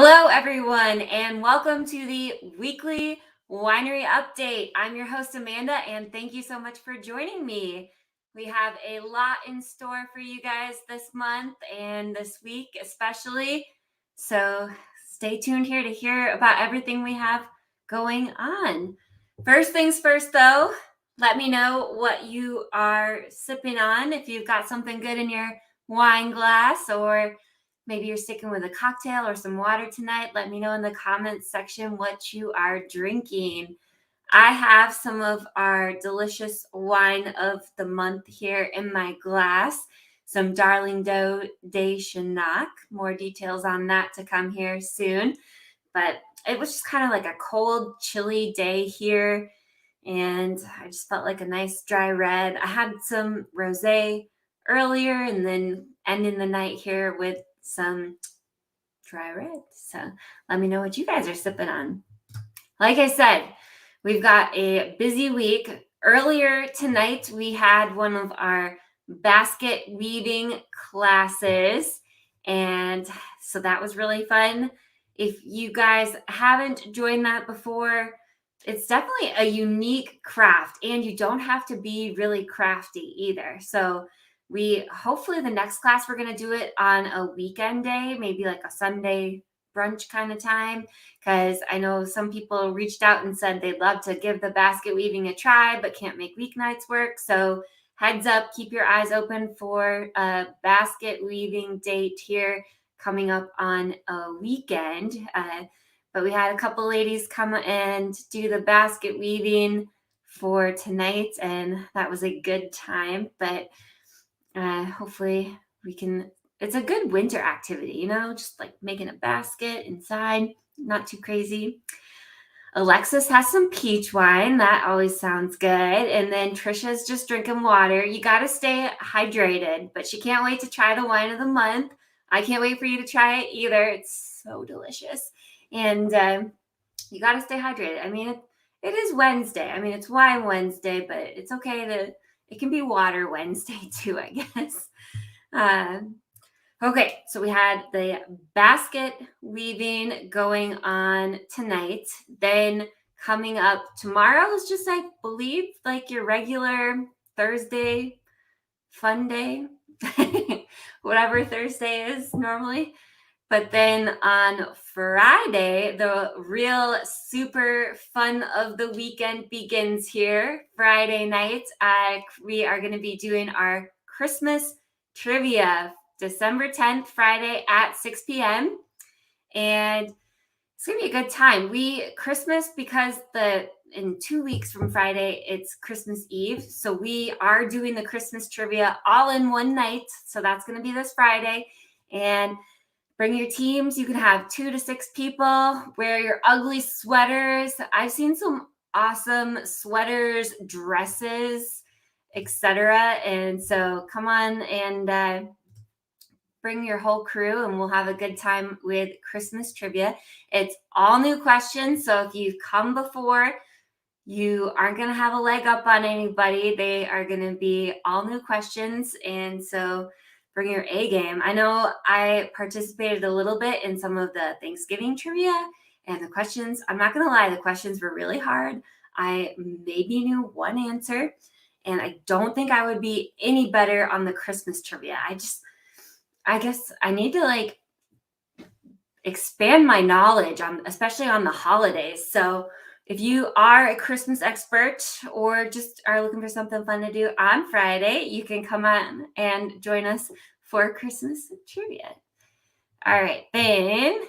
Hello, everyone, and welcome to the weekly winery update. I'm your host, Amanda, and thank you so much for joining me. We have a lot in store for you guys this month and this week, especially. So stay tuned here to hear about everything we have going on. First things first, though, let me know what you are sipping on. If you've got something good in your wine glass, or maybe you're sticking with a cocktail or some water tonight, let me know in the comments section what you are drinking. I have some of our delicious wine of the month here in my glass, some Darling de Chinook. More details on that to come here soon. But it was just kind of like a cold, chilly day here, and I just felt like a nice dry red. I had some rosé earlier and then ending the night here with some dry red. So let me know what you guys are sipping on. Like I said, we've got a busy week. Earlier tonight, we had one of our basket weaving classes, and so that was really fun. If you guys haven't joined that before, it's definitely a unique craft, and you don't have to be really crafty either. So hopefully the next class, we're going to do it on a weekend day, maybe like a Sunday brunch kind of time, because I know some people reached out and said they'd love to give the basket weaving a try, but can't make weeknights work. So heads up, keep your eyes open for a basket weaving date here coming up on a weekend. But we had a couple ladies come and do the basket weaving for tonight, and that was a good time. But hopefully it's a good winter activity, just like making a basket inside, not too crazy. Alexis has some peach wine. That always sounds good. And then Trisha's just drinking water. You got to stay hydrated, but she can't wait to try the wine of the month. I can't wait for you to try it either. It's so delicious. And you got to stay hydrated. I mean, it is Wednesday. I mean, it's Wine Wednesday, but it's okay it can be Water Wednesday too, I guess. Okay, so we had the basket weaving going on tonight. Then coming up tomorrow is just, I believe, like your regular Thursday fun day, whatever Thursday is normally. But then on Friday, the real super fun of the weekend begins here. Friday night, we are going to be doing our Christmas trivia, December 10th, Friday at 6 p.m. And it's going to be a good time. Christmas, because in 2 weeks from Friday, it's Christmas Eve. So we are doing the Christmas trivia all in one night. So that's going to be this Friday. And bring your teams. You can have 2 to 6 people. Wear your ugly sweaters. I've seen some awesome sweaters, dresses, etc. And so come on and bring your whole crew, and we'll have a good time with Christmas trivia. It's all new questions. So if you've come before, you aren't going to have a leg up on anybody. They are going to be all new questions. And so bring your A game. I know I participated a little bit in some of the Thanksgiving trivia, and the questions, I'm not going to lie, the questions were really hard. I maybe knew one answer, and I don't think I would be any better on the Christmas trivia. I guess I need to expand my knowledge especially on the holidays. So if you are a Christmas expert or just are looking for something fun to do on Friday, you can come on and join us for Christmas trivia. All right, then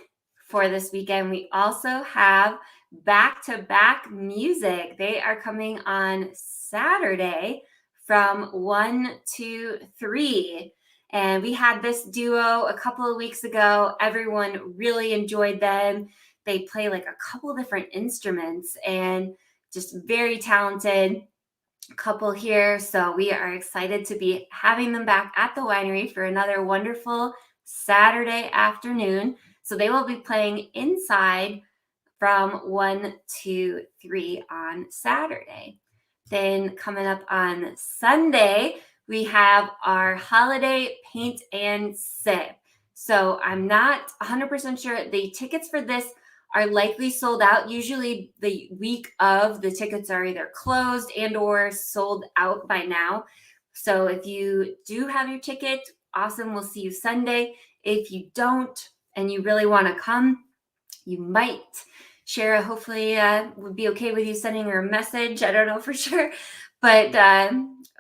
for this weekend, we also have back-to-back music. They are coming on Saturday from 1 to 3. And we had this duo a couple of weeks ago. Everyone really enjoyed them. They play a couple different instruments and just very talented couple here. So we are excited to be having them back at the winery for another wonderful Saturday afternoon. So they will be playing inside from 1 to 3 on Saturday. Then coming up on Sunday, we have our holiday paint and sip. So I'm not 100% sure. The tickets for this are likely sold out. Usually the week of, the tickets are either closed and or sold out by now. So if you do have your ticket, awesome. We'll see you Sunday. If you don't and you really want to come, you might. Shara hopefully would be okay with you sending her a message. I don't know for sure, but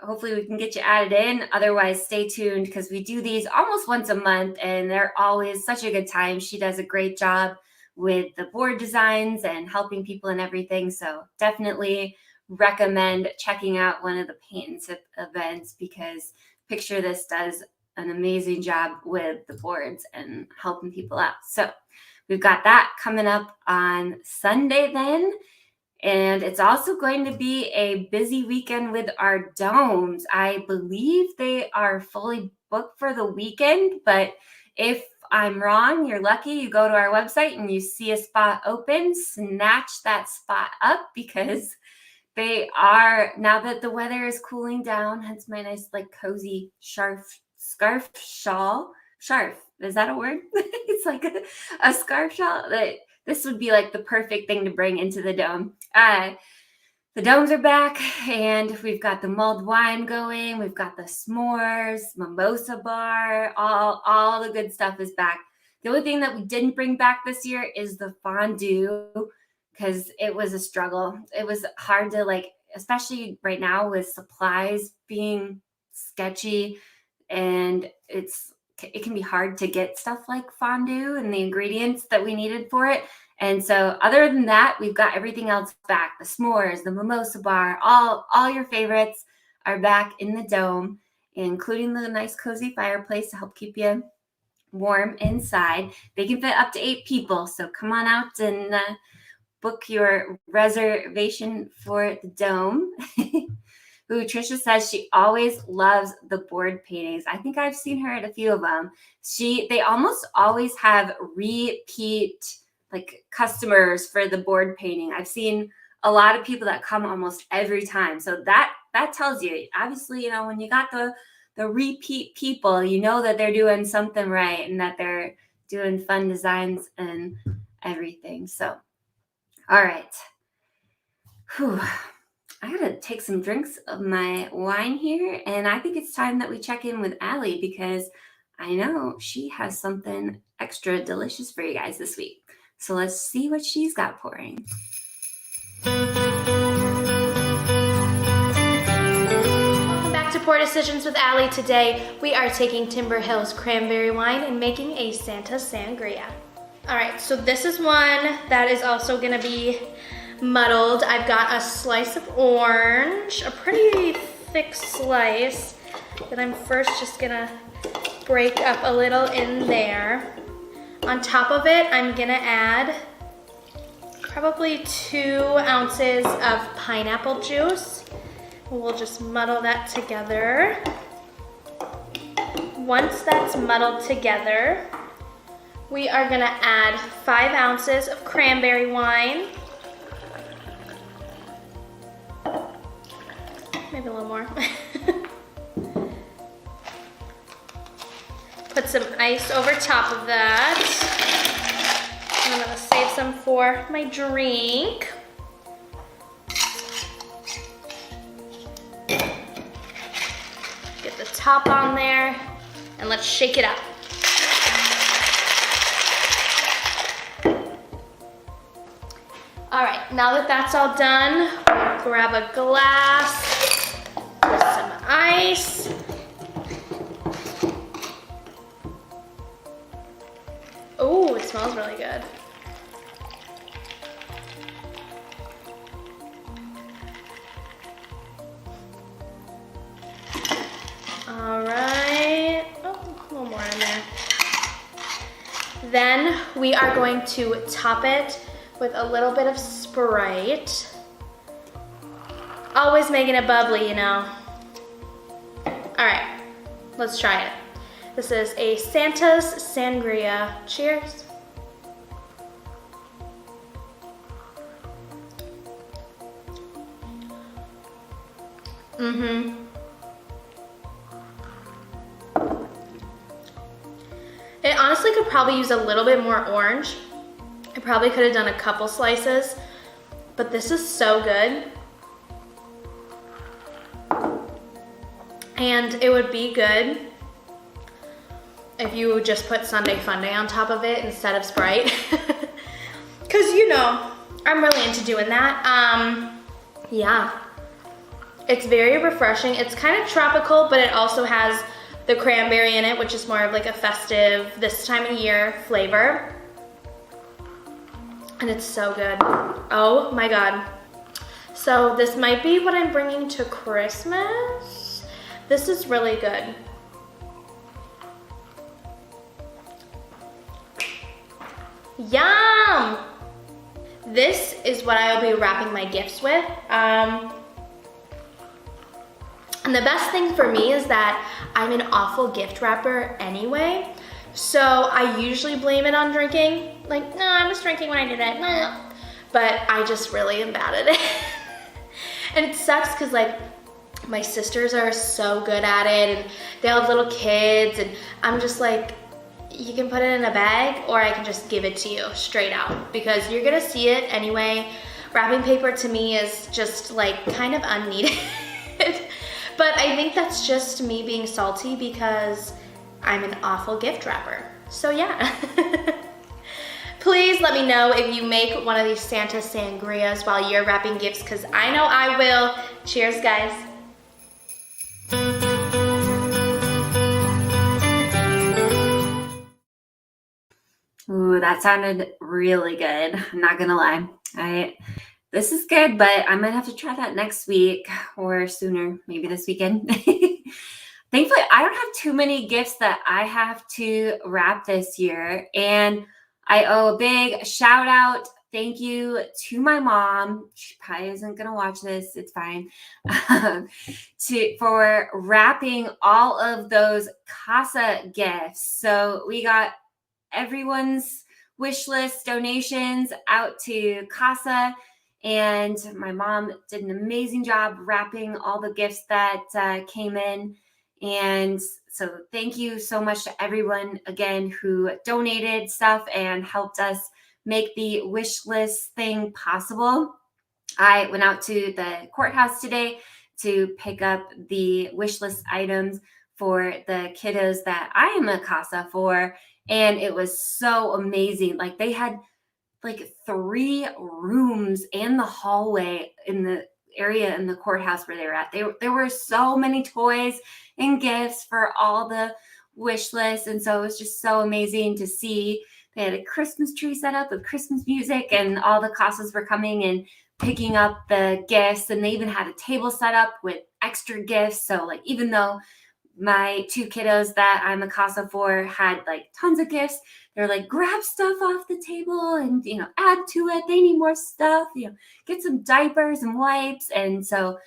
hopefully we can get you added in. Otherwise, stay tuned because we do these almost once a month and they're always such a good time. She does a great job with the board designs and helping people and everything. So definitely recommend checking out one of the paint and sip events because Picture This does an amazing job with the boards and helping people out. So we've got that coming up on Sunday then. And it's also going to be a busy weekend with our domes. I believe they are fully booked for the weekend, but if I'm wrong, you're lucky. You go to our website and you see a spot open, snatch that spot up because they are, now that the weather is cooling down, hence my nice like cozy scarf shawl. Scarf, is that a word? It's like a scarf shawl. This would be like the perfect thing to bring into the dome. The domes are back and we've got the mulled wine going. We've got the s'mores, mimosa bar, all the good stuff is back. The only thing that we didn't bring back this year is the fondue because it was a struggle. It was hard to like, especially right now with supplies being sketchy, and it can be hard to get stuff like fondue and the ingredients that we needed for it. And so other than that, we've got everything else back. The s'mores, the mimosa bar, all your favorites are back in the dome, including the nice cozy fireplace to help keep you warm inside. They can fit up to 8 people. So come on out and book your reservation for the dome. Who Trisha says she always loves the board paintings. I think I've seen her at a few of them. They almost always have repeat like customers for the board painting. I've seen a lot of people that come almost every time. So that tells you, obviously, you know, when you got the repeat people, you know that they're doing something right and that they're doing fun designs and everything. So, all right. Whew. I gotta take some drinks of my wine here, and I think it's time that we check in with Allie because I know she has something extra delicious for you guys this week. So let's see what she's got pouring. Welcome back to Pour Decisions with Allie. Today we are taking Timber Hill's cranberry wine and making a Santa Sangria. All right, so this is one that is also gonna be muddled. I've got a slice of orange, a pretty thick slice that I'm first just gonna break up a little in there. On top of it, I'm gonna add probably 2 ounces of pineapple juice. We'll just muddle that together. Once that's muddled together, we are gonna add 5 ounces of cranberry wine. Maybe a little more. Put some ice over top of that. And I'm gonna save some for my drink. Get the top on there and let's shake it up. All right, now that that's all done, we'll grab a glass with some ice. Oh, it smells really good. All right, oh, a little more in there. Then we are going to top it with a little bit of Sprite. Always making it bubbly, you know. All right, let's try it. This is a Santa's Sangria. Cheers. It honestly could probably use a little bit more orange. I probably could have done a couple slices, but this is so good. And it would be good if you would just put Sunday Funday on top of it instead of Sprite. Cause you know, I'm really into doing that. Yeah. It's very refreshing. It's kind of tropical, but it also has the cranberry in it, which is more of like a festive, this time of year flavor. And it's so good. Oh my God. So this might be what I'm bringing to Christmas. This is really good. Yum! This is what I'll be wrapping my gifts with. And the best thing for me is that I'm an awful gift wrapper anyway. So I usually blame it on drinking. Like, no, I was drinking when I did it. No. But I just really am bad at it. And it sucks because like my sisters are so good at it and they have little kids and I'm just like, you can put it in a bag or I can just give it to you straight out because you're gonna see it anyway. Wrapping paper to me is just like kind of unneeded. But I think that's just me being salty because I'm an awful gift wrapper. So yeah. Please let me know if you make one of these Santa sangrias while you're wrapping gifts because I know I will. Cheers, guys. Ooh, that sounded really good. I'm not gonna lie. This is good, but I might have to try that next week or sooner, maybe this weekend. Thankfully, I don't have too many gifts that I have to wrap this year. And I owe a big shout out, thank you to my mom. She probably isn't going to watch this. It's fine. For wrapping all of those Casa gifts. So we got everyone's wish list donations out to Casa. And my mom did an amazing job wrapping all the gifts that came in. And so thank you so much to everyone again who donated stuff and helped us make the wish list thing possible. I went out to the courthouse today to pick up the wish list items for the kiddos that I am a CASA for. And it was so amazing. Like they had like 3 rooms and the hallway in the area in the courthouse where they were at. There were so many toys and gifts for all the wish lists. And so it was just so amazing to see. They had a Christmas tree set up with Christmas music and all the Casas were coming and picking up the gifts. And they even had a table set up with extra gifts. So like, even though my 2 kiddos that I'm a CASA for had like tons of gifts, they're like, grab stuff off the table and, add to it. They need more stuff, get some diapers and wipes. And so,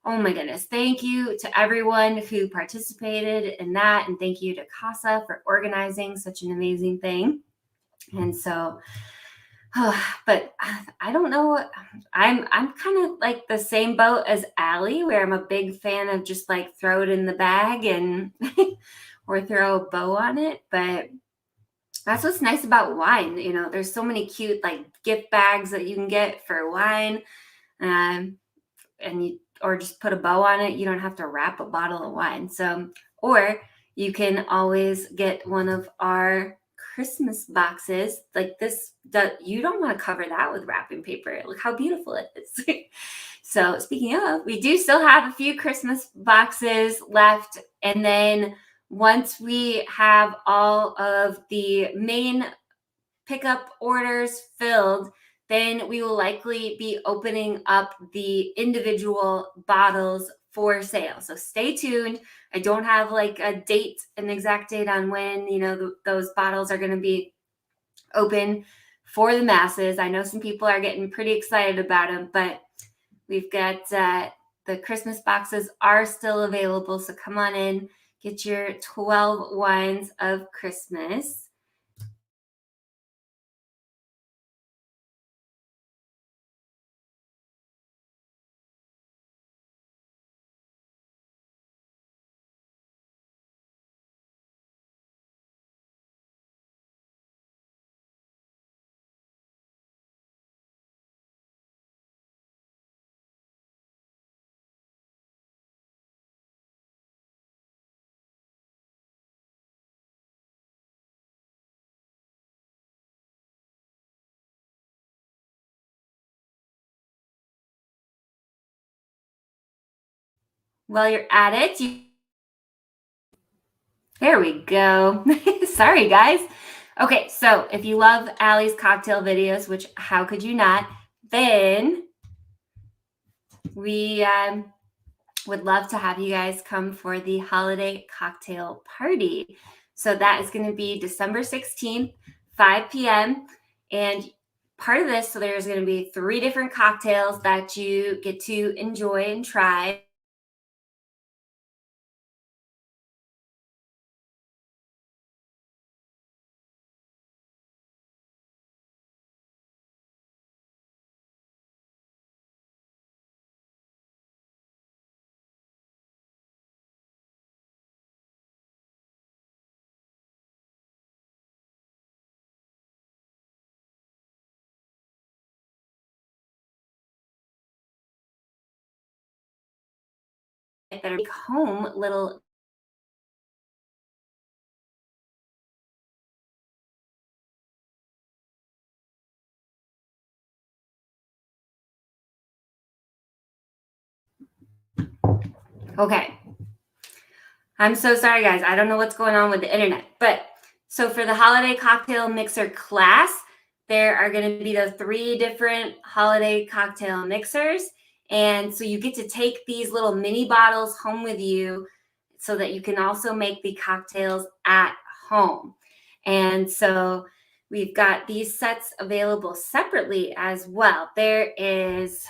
oh my goodness, thank you to everyone who participated in that. And thank you to CASA for organizing such an amazing thing. And so, but I don't know. I'm kind of like the same boat as Allie, where I'm a big fan of just like throw it in the bag and or throw a bow on it. But that's what's nice about wine. There's so many cute like gift bags that you can get for wine, or just put a bow on it. You don't have to wrap a bottle of wine. So, or you can always get one of our Christmas boxes like this. You don't want to cover that with wrapping paper. Look how beautiful it is. So speaking of, we do still have a few Christmas boxes left. And then once we have all of the main pickup orders filled, then we will likely be opening up the individual bottles for sale. So stay tuned. I don't have like an exact date on when, those bottles are going to be open for the masses. I know some people are getting pretty excited about them, but we've got the Christmas boxes are still available. So come on in, get your 12 wines of Christmas. While you're at it, there we go. Sorry, guys. Okay, so if you love Allie's cocktail videos, which how could you not, then we would love to have you guys come for the holiday cocktail party. So that is going to be December 16th, 5 p.m. And part of this, so there's going to be 3 different cocktails that you get to enjoy and try. That are home little. Okay. I'm so sorry, guys. I don't know what's going on with the internet. But so for the holiday cocktail mixer class, there are going to be the 3 different holiday cocktail mixers. And so you get to take these little mini bottles home with you so that you can also make the cocktails at home. And so we've got these sets available separately as well. There is,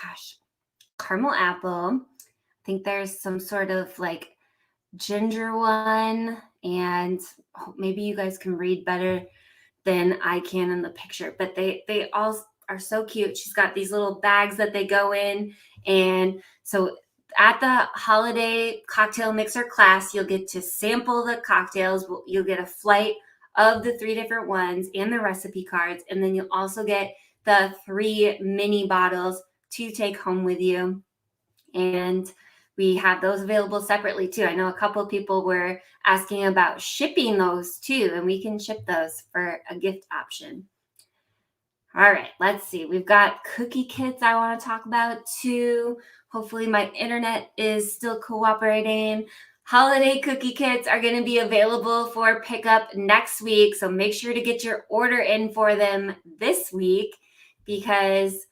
gosh, caramel apple. I think there's some sort of like ginger one, and maybe you guys can read better than I can in the picture, but they all are so cute. She's got these little bags that they go in, and so at the holiday cocktail mixer class, you'll get to sample the cocktails. You'll get a flight of the 3 different ones and the recipe cards, and then you'll also get the 3 mini bottles to take home with you. And we have those available separately too. I know a couple of people were asking about shipping those too, and we can ship those for a gift option. All right, let's see. We've got cookie kits I want to talk about too. Hopefully my internet is still cooperating. Holiday cookie kits are going to be available for pickup next week, so make sure to get your order in for them this week because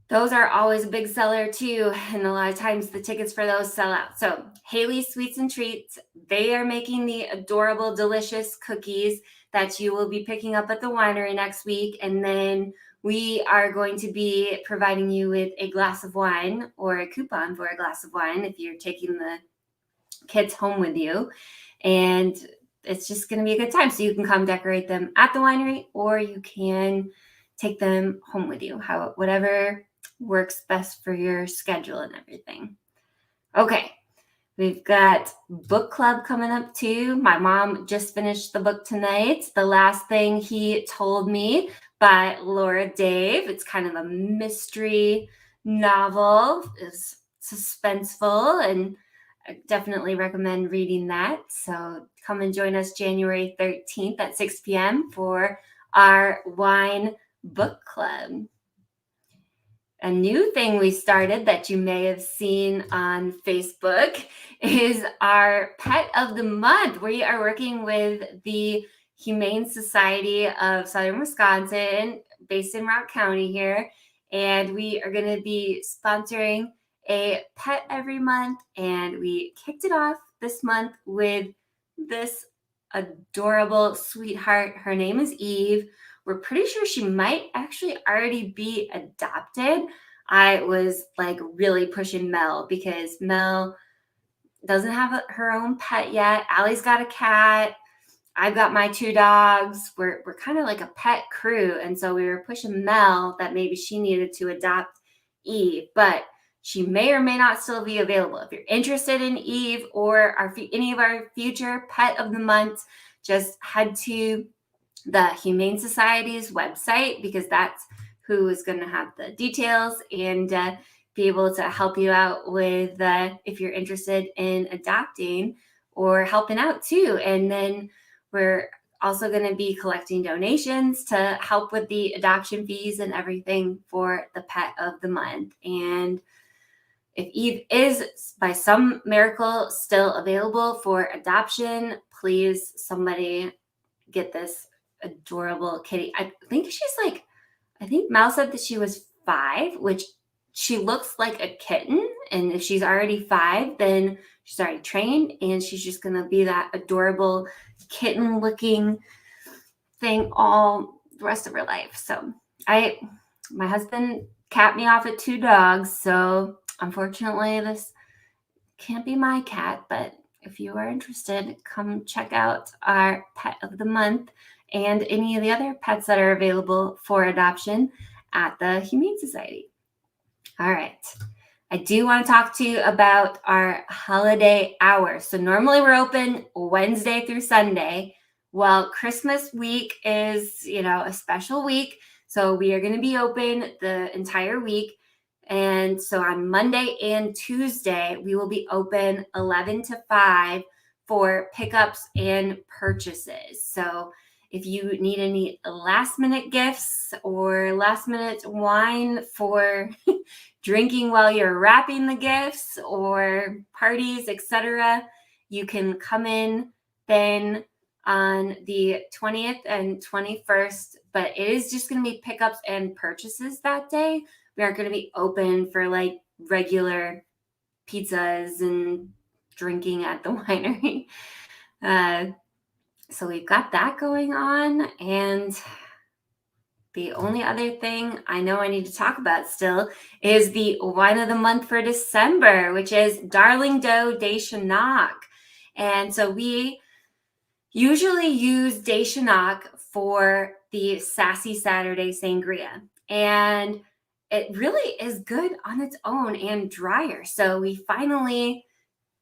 those are always a big seller too, and a lot of times the tickets for those sell out. So Haley's Sweets and Treats, they are making the adorable, delicious cookies that you will be picking up at the winery next week. And then we are going to be providing you with a glass of wine or a coupon for a glass of wine if you're taking the kids home with you. And it's just going to be a good time. So you can come decorate them at the winery or you can take them home with you, whatever works best for your schedule and everything. Okay, we've got book club coming up too. My mom just finished the book tonight, The Last Thing He Told Me by Laura Dave. It's kind of a mystery novel. It's suspenseful, and I definitely recommend reading that. So come and join us January 13th at 6 p.m. for our wine book club. A new thing we started that you may have seen on Facebook is our Pet of the Month. We are working with the Humane Society of Southern Wisconsin, based in Rock County here, and we are going to be sponsoring a pet every month. And we kicked it off this month with this adorable sweetheart. Her name is Eve. We're pretty sure she might actually already be adopted. I was like really pushing Mel because Mel doesn't have her own pet yet. Allie's got a cat. I've got my 2 dogs. We're kind of like a pet crew. And so we were pushing Mel that maybe she needed to adopt Eve, but she may or may not still be available. If you're interested in Eve or any of our future Pet of the Month, just head to the Humane Society's website because that's who is going to have the details and be able to help you out with if you're interested in adopting or helping out too. And then we're also going to be collecting donations to help with the adoption fees and everything for the Pet of the Month. And If Eve is by some miracle still available for adoption, please somebody get this adorable kitty. I think Mel said that she was 5, which she looks like a kitten. And if she's already 5, then she's already trained and she's just going to be that adorable kitten looking thing all the rest of her life. So my husband capped me off at 2 dogs. So unfortunately this can't be my cat, but if you are interested, come check out our pet of the month and any of the other pets that are available for adoption at the Humane Society. All right. I do want to talk to you about our holiday hours. So normally we're open Wednesday through Sunday. Well, Christmas week is, a special week. So we are going to be open the entire week. And so on Monday and Tuesday, we will be open 11 to 5 for pickups and purchases. So if you need any last minute gifts or last minute wine for drinking while you're wrapping the gifts or parties, etc., you can come in then on the 20th and 21st, but it is just going to be pickups and purchases that day. We aren't going to be open for like regular pizzas and drinking at the winery. So we've got that going on. And the only other thing I know I need to talk about still is the wine of the month for December, which is Darling Doe de Chenac. And so we usually use de Chenac for the Sassy Saturday Sangria. And it really is good on its own and drier. So we finally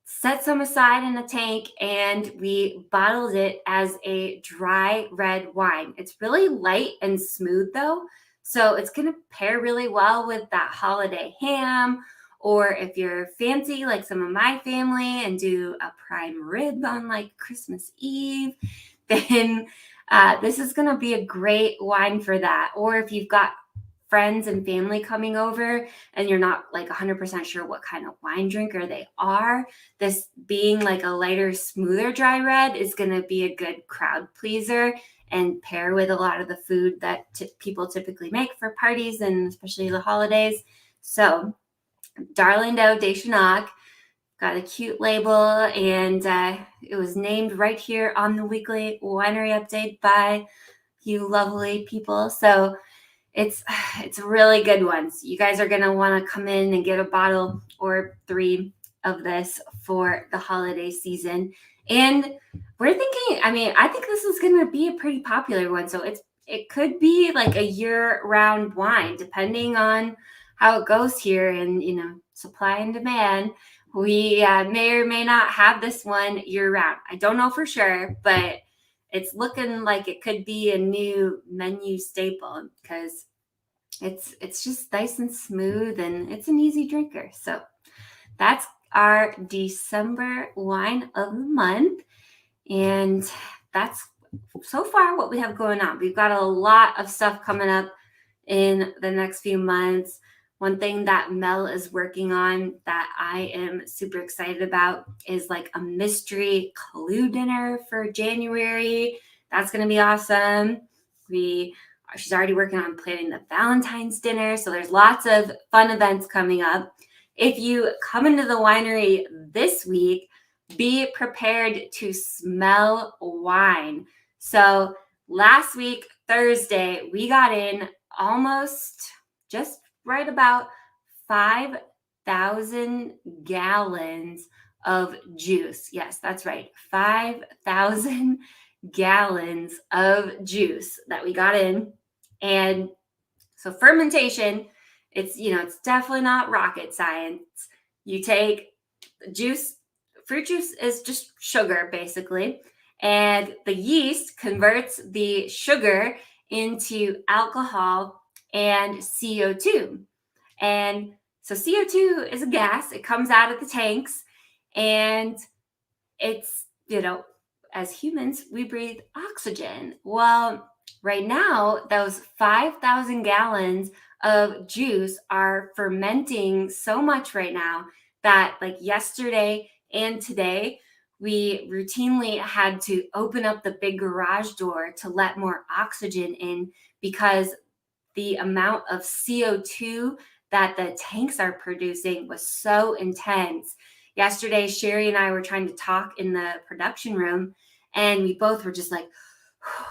set some aside in a tank and we bottled it as a dry red wine. It's really light and smooth though. So it's going to pair really well with that holiday ham, or if you're fancy like some of my family and do a prime rib on like Christmas Eve, then this is going to be a great wine for that. Or if you've got friends and family coming over and you're not like 100% sure what kind of wine drinker they are, this being like a lighter, smoother dry red is going to be a good crowd pleaser and pair with a lot of the food that people typically make for parties and especially the holidays. So Darling Doe de Chenac got a cute label, and it was named right here on the weekly winery update by you lovely people. So it's a really good one. So you guys are going to want to come in and get a bottle or 3 of this for the holiday season. And we're thinking, I think this is going to be a pretty popular one. So it could be like a year-round wine, depending on how it goes here and, supply and demand. We may or may not have this one year-round. I don't know for sure, but it's looking like it could be a new menu staple because it's just nice and smooth and it's an easy drinker. So that's our December wine of the month. And that's so far what we have going on. We've got a lot of stuff coming up in the next few months. One thing that Mel is working on that I am super excited about is like a mystery clue dinner for January. That's going to be awesome. She's already working on planning the Valentine's dinner. So there's lots of fun events coming up. If you come into the winery this week, be prepared to smell wine. So last week, Thursday, we got in almost just right about 5,000 gallons of juice. Yes, that's right. 5,000 gallons of juice that we got in. And so fermentation, it's definitely not rocket science. You take juice, fruit juice is just sugar basically, and the yeast converts the sugar into alcohol and CO2. And so CO2 is a gas. It comes out of the tanks, and it's, as humans, we breathe oxygen. Well, right now, those 5,000 gallons of juice are fermenting so much right now that, like, yesterday and today, we routinely had to open up the big garage door to let more oxygen in because the amount of CO2 that the tanks are producing was so intense. Yesterday, Sherry and I were trying to talk in the production room, and we both were just like,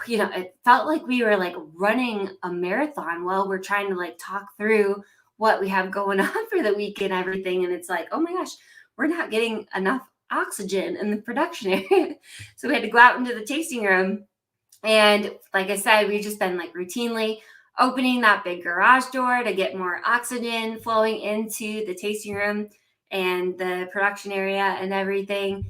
it felt like we were like running a marathon while we're trying to like talk through what we have going on for the week and everything. And it's like, oh my gosh, we're not getting enough oxygen in the production area. So we had to go out into the tasting room. And like I said, we've just been like routinely opening that big garage door to get more oxygen flowing into the tasting room and the production area and everything.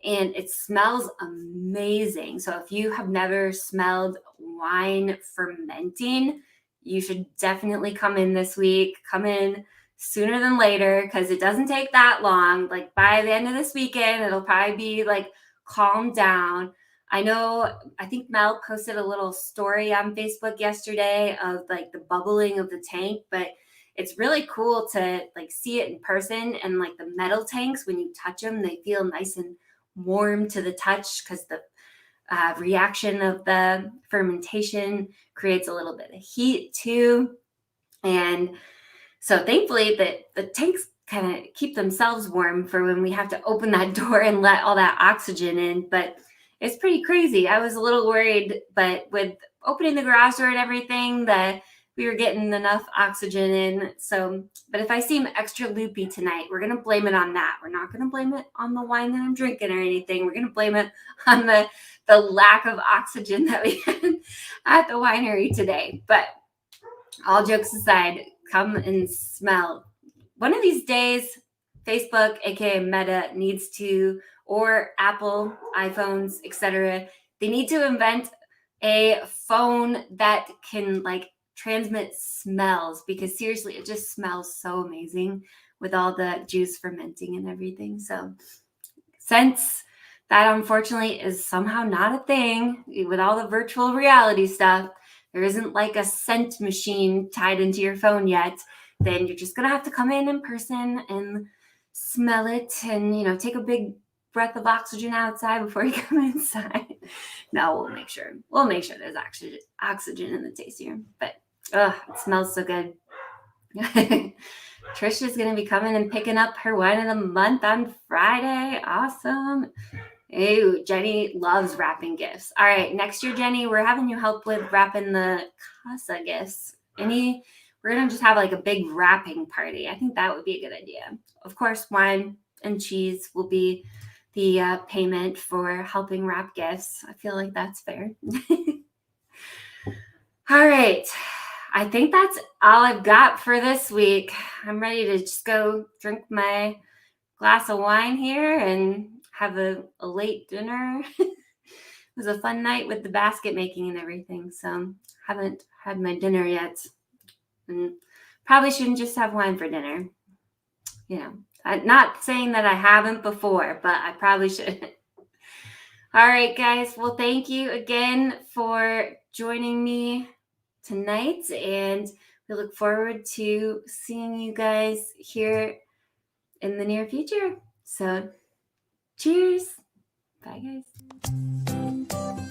And it smells amazing. So if you have never smelled wine fermenting, you should definitely come in this week. Come in sooner than later because it doesn't take that long. Like by the end of this weekend, it'll probably be like calmed down. I think Mel posted a little story on Facebook yesterday of like the bubbling of the tank, but it's really cool to like see it in person. And like the metal tanks, when you touch them, they feel nice and warm to the touch because the reaction of the fermentation creates a little bit of heat too. And so thankfully the tanks kind of keep themselves warm for when we have to open that door and let all that oxygen in. But it's pretty crazy. I was a little worried, but with opening the garage door and everything, that we were getting enough oxygen in. So, but if I seem extra loopy tonight, we're going to blame it on that. We're not going to blame it on the wine that I'm drinking or anything. We're going to blame it on the lack of oxygen that we had at the winery today. But all jokes aside, come and smell. One of these days, Facebook, aka Meta, needs to, or Apple, iPhones, etc., they need to invent a phone that can like transmit smells, because seriously, it just smells so amazing with all the juice fermenting and everything. So since that unfortunately is somehow not a thing with all the virtual reality stuff, there isn't like a scent machine tied into your phone yet, then you're just going to have to come in person and smell it and, take a big breath of oxygen outside before you come inside. No, we'll make sure there's oxygen in the tasting room. But it smells so good. Trisha's going to be coming and picking up her wine of the month on Friday. Awesome. Ooh, Jenny loves wrapping gifts. All right, next year, Jenny, we're having you help with wrapping the casa gifts. We're going to just have like a big wrapping party. I think that would be a good idea. Of course, wine and cheese will be the payment for helping wrap gifts. I feel like that's fair. All right. I think that's all I've got for this week. I'm ready to just go drink my glass of wine here and have a late dinner. It was a fun night with the basket making and everything. So haven't had my dinner yet. And probably shouldn't just have wine for dinner. I'm not saying that I haven't before, but I probably should. All right, guys. Well, thank you again for joining me tonight, and we look forward to seeing you guys here in the near future. So cheers. Bye, guys.